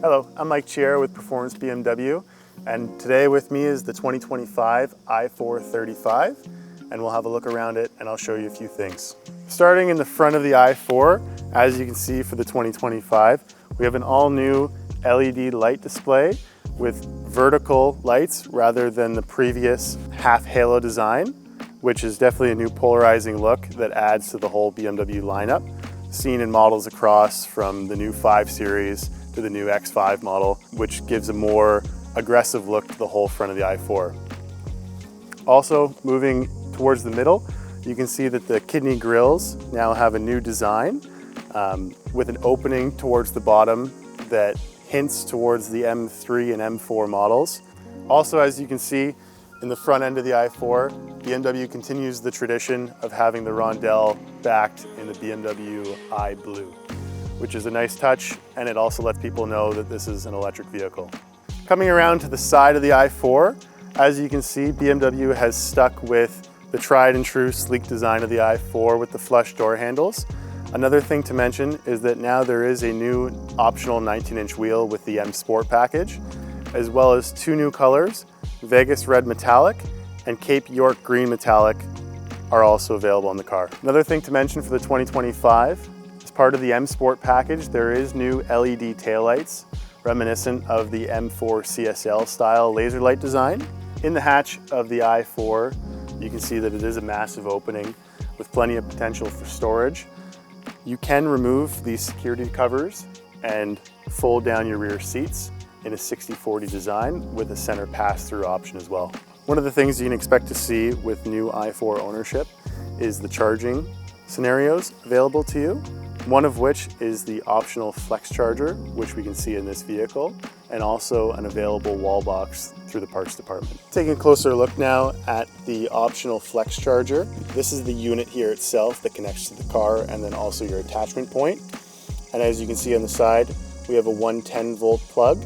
Hello, I'm Mike Chiera with Performance BMW, and today with me is the 2025 i435, and we'll have a look around it and I'll show you a few things. Starting in the front of the i4, as you can see for the 2025, we have an all-new LED light display with vertical lights rather than the previous half halo design, which is definitely a new polarizing look that adds to the whole BMW lineup, seen in models across from the new 5 Series to the new X5 model, which gives a more aggressive look to the whole front of the i4. Also, moving towards the middle, you can see that the kidney grills now have a new design with an opening towards the bottom that hints towards the M3 and M4 models. Also, as you can see in the front end of the i4, BMW continues the tradition of having the rondelle backed in the BMW i Blue, which is a nice touch, and it also lets people know that this is an electric vehicle. Coming around to the side of the i4, as you can see, BMW has stuck with the tried and true sleek design of the i4 with the flush door handles. Another thing to mention is that now there is a new optional 19-inch wheel with the M Sport package, as well as 2 new colors, Vegas Red Metallic and Cape York Green Metallic are also available in the car. Another thing to mention for the 2025, as part of the M Sport package, there is new LED taillights reminiscent of the M4 CSL style laser light design. In the hatch of the i4, you can see that it is a massive opening with plenty of potential for storage. You can remove these security covers and fold down your rear seats in a 60/40 design with a center pass-through option as well. One of the things you can expect to see with new i4 ownership is the charging scenarios available to you, one of which is the optional flex charger, which we can see in this vehicle, and also an available wall box through the parts department. Taking a closer look now at the optional flex charger. This is the unit here itself that connects to the car and then also your attachment point. And as you can see on the side, we have a 110 volt plug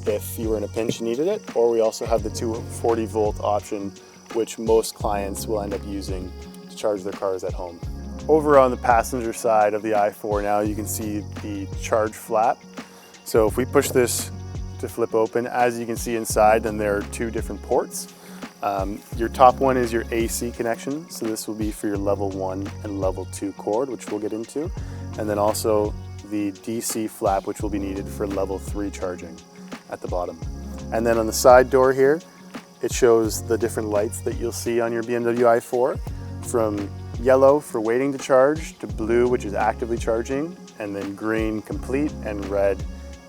if you were in a pinch and needed it, or we also have the 240 volt option, which most clients will end up using to charge their cars at home. Over on the passenger side of the i4 now, you can see the charge flap. So if we push this to flip open, as you can see inside, then there are 2 different ports. Your top one is your AC connection, so this will be for your level 1 and level 2 cord, which we'll get into, and then also the DC flap, which will be needed for level 3 charging at the bottom. And then on the side door here, it shows the different lights that you'll see on your BMW i4, from yellow for waiting to charge, to blue, which is actively charging, and then green complete, and red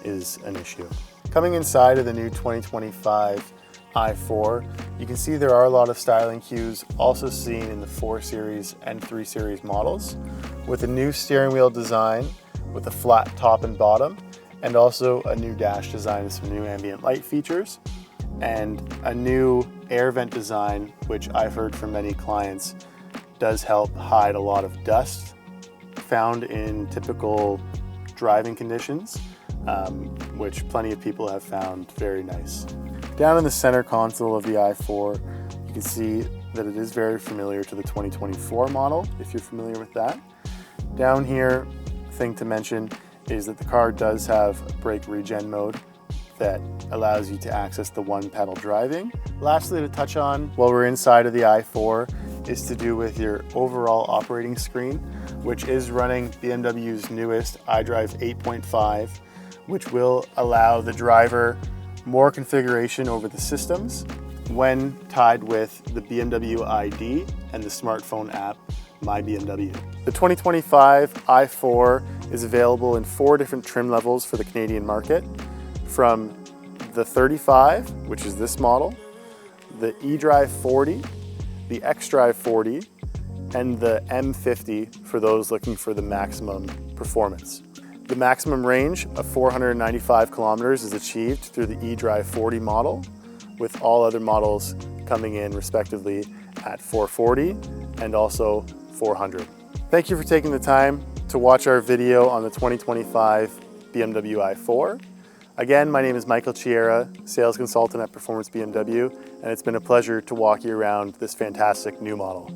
is an issue. Coming inside of the new 2025 i4, you can see there are a lot of styling cues also seen in the 4 Series and 3 Series models, with a new steering wheel design with a flat top and bottom, and also a new dash design with some new ambient light features, and a new air vent design, which I've heard from many clients does help hide a lot of dust found in typical driving conditions, which plenty of people have found very nice. Down in the center console of the i4, you can see that it is very familiar to the 2024 model, if you're familiar with that. Down here, a thing to mention is that the car does have a brake regen mode that allows you to access the 1-pedal driving. Lastly, to touch on while we're inside of the i4 is to do with your overall operating screen, which is running BMW's newest iDrive 8.5, which will allow the driver more configuration over the systems when tied with the BMW ID and the smartphone app My BMW. The 2025 i4 is available in 4 different trim levels for the Canadian market, from the 35, which is this model, the eDrive 40, the xDrive 40, and the M50 for those looking for the maximum performance. The maximum range of 495 kilometers is achieved through the eDrive 40 model, with all other models coming in respectively at 440 and also 400. Thank you for taking the time to watch our video on the 2025 BMW i4. Again, my name is Michael Chiera, sales consultant at Performance BMW, and it's been a pleasure to walk you around this fantastic new model.